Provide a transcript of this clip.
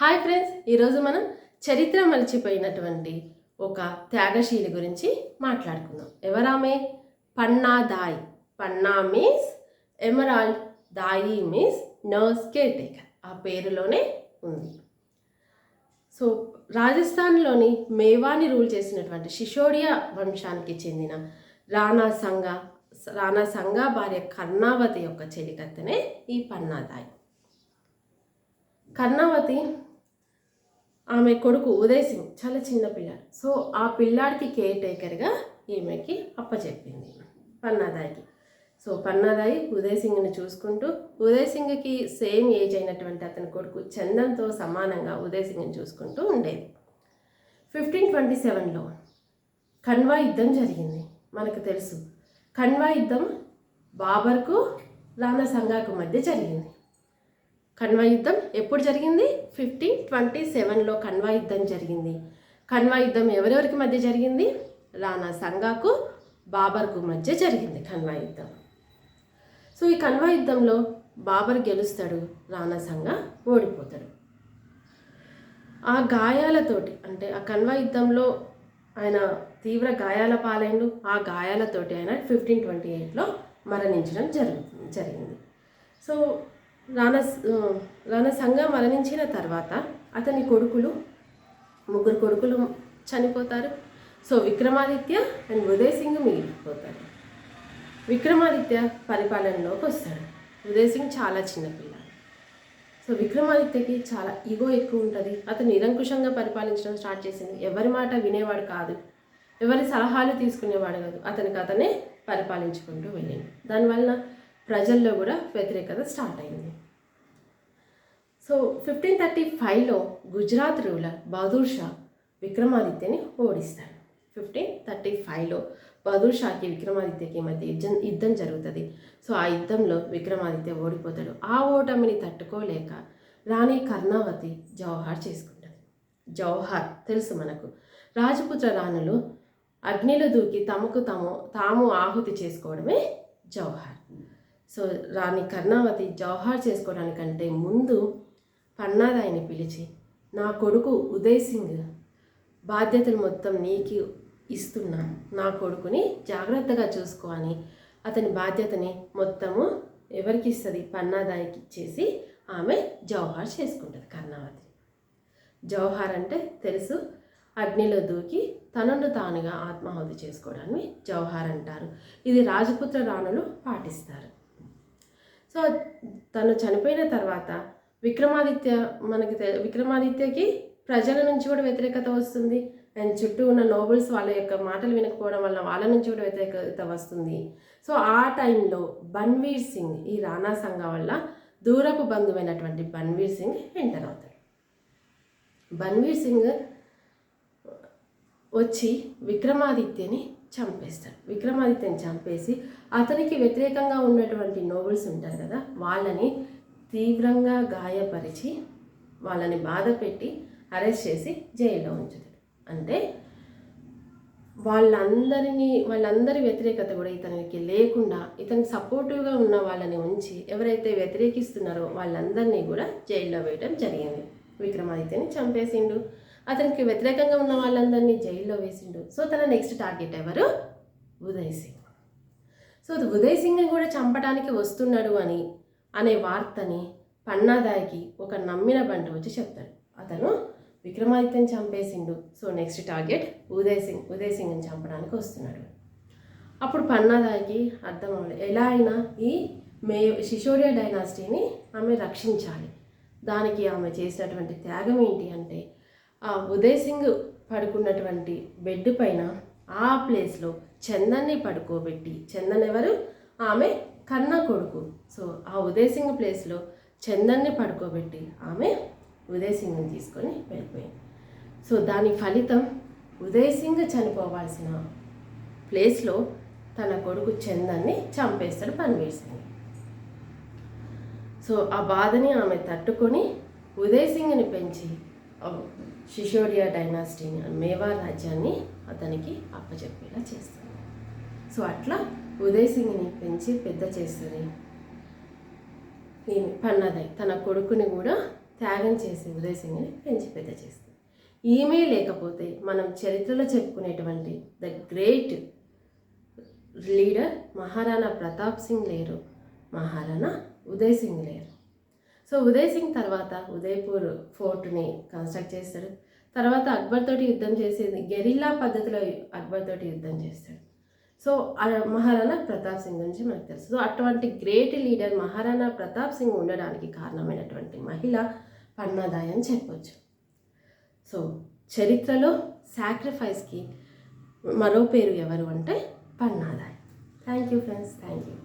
Hi friends, ఈరోజు మనం చరిత్ర మలిచిపోయినటువంటి ఒక త్యాగశీలి గురించి మాట్లాడుకుందాం. ఎవరామె? Panna Dai. Panna means emerald, Dai means nurse caretaker. ఆ పేరులోనే ఉంది. సో రాజస్థాన్లోని మేవాని రూల్ చేసినటువంటి సిసోడియా వంశానికి చెందిన రాణా సంగా భార్య కర్ణావతి యొక్క చెలికత్తెనే ఈ పన్నాదాయి. కర్ణావతి ఆమె కొడుకు ఉదయ్ సింగ్ చాలా చిన్న పిల్లాడు. సో ఆ పిల్లాడికి కేర్ టేకర్గా ఈమెకి అప్పచెప్పింది పన్నాదాయికి. సో పన్నాదాయి ఉదయ్ సింగ్ని చూసుకుంటూ, ఉదయ్ సింగ్కి సేమ్ ఏజ్ అయినటువంటి అతని కొడుకు చందన్తో సమానంగా ఉదయ్ సింగ్ని చూసుకుంటూ ఉండేది. 1527లో ఖన్వా యుద్ధం జరిగింది. మనకు తెలుసు, ఖన్వా యుద్ధం బాబర్కు రాణా సంగాకు మధ్య జరిగింది. ఖన్వా యుద్ధం ఎప్పుడు జరిగింది? 1527లో ఖన్వా యుద్ధం జరిగింది. ఖన్వా యుద్ధం ఎవరెవరికి మధ్య జరిగింది? రాణా సంగాకు బాబర్కు మధ్య జరిగింది ఖన్వా యుద్ధం. సో ఈ ఖన్వా యుద్ధంలో బాబర్ గెలుస్తాడు, రాణా సంగా ఓడిపోతాడు. ఆ గాయాలతోటి, అంటే ఆ ఖన్వా యుద్ధంలో ఆయన తీవ్ర గాయాల పాలైండు. ఆ గాయాలతోటి ఆయన 1528లో మరణించడం జరిగింది. సో రాణా సంగా మరణించిన తర్వాత అతని ముగ్గురు కొడుకులు చనిపోతారు. సో విక్రమాదిత్య అండ్ ఉదయ్ సింగ్ మిగిలిపోతారు. విక్రమాదిత్య పరిపాలనలోకి వస్తాడు. ఉదయ్ సింగ్ చాలా చిన్నపిల్ల. సో విక్రమాదిత్యకి చాలా ఈగో ఎక్కువ ఉంటుంది. అతను నిరంకుశంగా పరిపాలించడం స్టార్ట్ చేసింది. ఎవరి మాట వినేవాడు కాదు, ఎవరి సలహాలు తీసుకునేవాడు కాదు. అతనే పరిపాలించుకుంటూ వెళ్ళింది. దానివల్ల ప్రజల్లో కూడా వ్యతిరేకత స్టార్ట్ అయింది. సో 1535లో గుజరాత్ రూలర్ బహదూర్ షా విక్రమాదిత్యని ఓడిస్తాడు. 1535లో బహదూర్ షాకి విక్రమాదిత్యకి మధ్య యుద్ధం జరుగుతుంది. సో ఆ యుద్ధంలో విక్రమాదిత్య ఓడిపోతాడు. ఆ ఓటమిని తట్టుకోలేక రాణి కర్ణావతి జవహార్ చేసుకుంటుంది. జవహార్ తెలుసు మనకు. రాజపుత్ర రాణులు అగ్నిలో దూకి తాము ఆహుతి చేసుకోవడమే జవహార్. సో రాణి కర్ణావతి జవహార్ చేసుకోవడానికంటే ముందు పన్నాదాయిని పిలిచి, నా కొడుకు ఉదయ్ సింగ్ బాధ్యతలు మొత్తం నీకు ఇస్తున్నా, నా కొడుకుని జాగ్రత్తగా చూసుకో అని అతని బాధ్యతని మొత్తము ఎవరికి ఇస్తుంది? పన్నాదాయికి ఇచ్చేసి ఆమె జవహార్ చేసుకుంటుంది కర్ణావతి. జవహార్ అంటే తెలుసు, అగ్నిలో దూకి తనను తానుగా ఆత్మాహుతి చేసుకోవడాన్ని జవహార్ అంటారు. ఇది రాజపుత్ర రాణులు పాటిస్తారు. సో తను చనిపోయిన తర్వాత విక్రమాదిత్యకి ప్రజల నుంచి కూడా వ్యతిరేకత వస్తుంది. అండ్ చుట్టూ ఉన్న నోబుల్స్ వాళ్ళ యొక్క మాటలు వినకపోవడం వల్ల వాళ్ళ నుంచి కూడా వ్యతిరేకత వస్తుంది. సో ఆ టైంలో బన్వీర్ సింగ్, ఈ రాణా సంగా వల్ల దూరపు బంధువైనటువంటి బన్వీర్ సింగ్ ఎంటర్ అవుతాడు. బన్వీర్ సింగ్ వచ్చి విక్రమాదిత్యని చంపేసి అతనికి వ్యతిరేకంగా ఉన్నటువంటి నోబుల్స్ ఉంటారు కదా, వాళ్ళని తీవ్రంగా గాయపరిచి వాళ్ళని బాధ పెట్టి అరెస్ట్ చేసి జైల్లో ఉంచుతాడు. అంటే వాళ్ళందరి వ్యతిరేకత కూడా ఇతనికి లేకుండా ఇతనికి సపోర్టివ్గా ఉన్న వాళ్ళని ఉంచి ఎవరైతే వ్యతిరేకిస్తున్నారో వాళ్ళందరినీ కూడా జైల్లో వేయడం జరిగింది. విక్రమాదిత్యని చంపేసిండు, అతనికి వ్యతిరేకంగా ఉన్న వాళ్ళందరినీ జైల్లో వేసిండు. సో తన నెక్స్ట్ టార్గెట్ ఎవరు? ఉదయ్ సింగ్. సో ఉదయ్ సింగ్ని కూడా చంపడానికి వస్తున్నాడు అనే వార్తని పన్నాదాయికి ఒక నమ్మిన బంటు వచ్చి చెప్తాడు. అతను విక్రమాదిత్యని చంపేసిండు, సో నెక్స్ట్ టార్గెట్ ఉదయ్ సింగ్ని చంపడానికి వస్తున్నాడు. అప్పుడు పన్నాదాయికి అర్థం అవ్వలేదు, ఎలా అయినా ఈ సిసోడియా డైనాసిటీని ఆమె రక్షించాలి. దానికి ఆమె చేసినటువంటి త్యాగం ఏంటి అంటే, ఆ ఉదయ్ సింగ్ పడుకున్నటువంటి బెడ్ పైన ఆ ప్లేస్లో చందన్ని పడుకోబెట్టి, చందన్ ఎవరు? ఆమె కన్న కొడుకు. సో ఆ ఉదయ్ సింగ్ ప్లేస్లో చందన్ని పడుకోబెట్టి ఆమె ఉదయ్ సింగ్ని తీసుకొని వెళ్ళిపోయింది. సో దాని ఫలితం ఉదయ్ సింగ్ చనిపోవాల్సిన ప్లేస్లో తన కొడుకు చందన్ని చంపేస్తాడు బన్వీర్ సింగ్. సో ఆ బాధని ఆమె తట్టుకొని ఉదయ్ సింగ్ని పెంచి సిసోడియా డైనాసిటీని, మేవార్ రాజ్యాన్ని అతనికి అప్పచెప్పేలా చేస్తుంది. సో అట్లా ఉదయ్ సింగ్ని పెంచి పెద్ద చేస్తుంది. పన్నాదాయి తన కొడుకుని కూడా త్యాగం చేసి ఉదయ్ సింగ్ని పెంచి పెద్ద చేస్తుంది. ఈమె లేకపోతే మనం చరిత్రలో చెప్పుకునేటువంటి the great leader Maharana Pratap Singh లేరు, మహారాణా ఉదయ్ సింగ్ లేరు. సో ఉదయ్ సింగ్ తర్వాత ఉదయ్పూర్ ఫోర్ట్ని కన్స్ట్రక్ట్ చేస్తాడు. తర్వాత అక్బర్ తోటి యుద్ధం చేసేది గెరిల్లా పద్ధతిలో అక్బర్ తోటి యుద్ధం చేస్తాడు. సో మహారాణా ప్రతాప్ సింగ్ గురించి మనకు తెలుసు. సో అటువంటి గ్రేట్ లీడర్ మహారాణా ప్రతాప్ సింగ్ ఉండడానికి కారణమైనటువంటి మహిళ పన్నాదాయ్ అని చెప్పొచ్చు. సో చరిత్రలో సాక్రిఫైస్కి మరో పేరు ఎవరు అంటే పన్నాదాయ్. Thank you friends, thank you.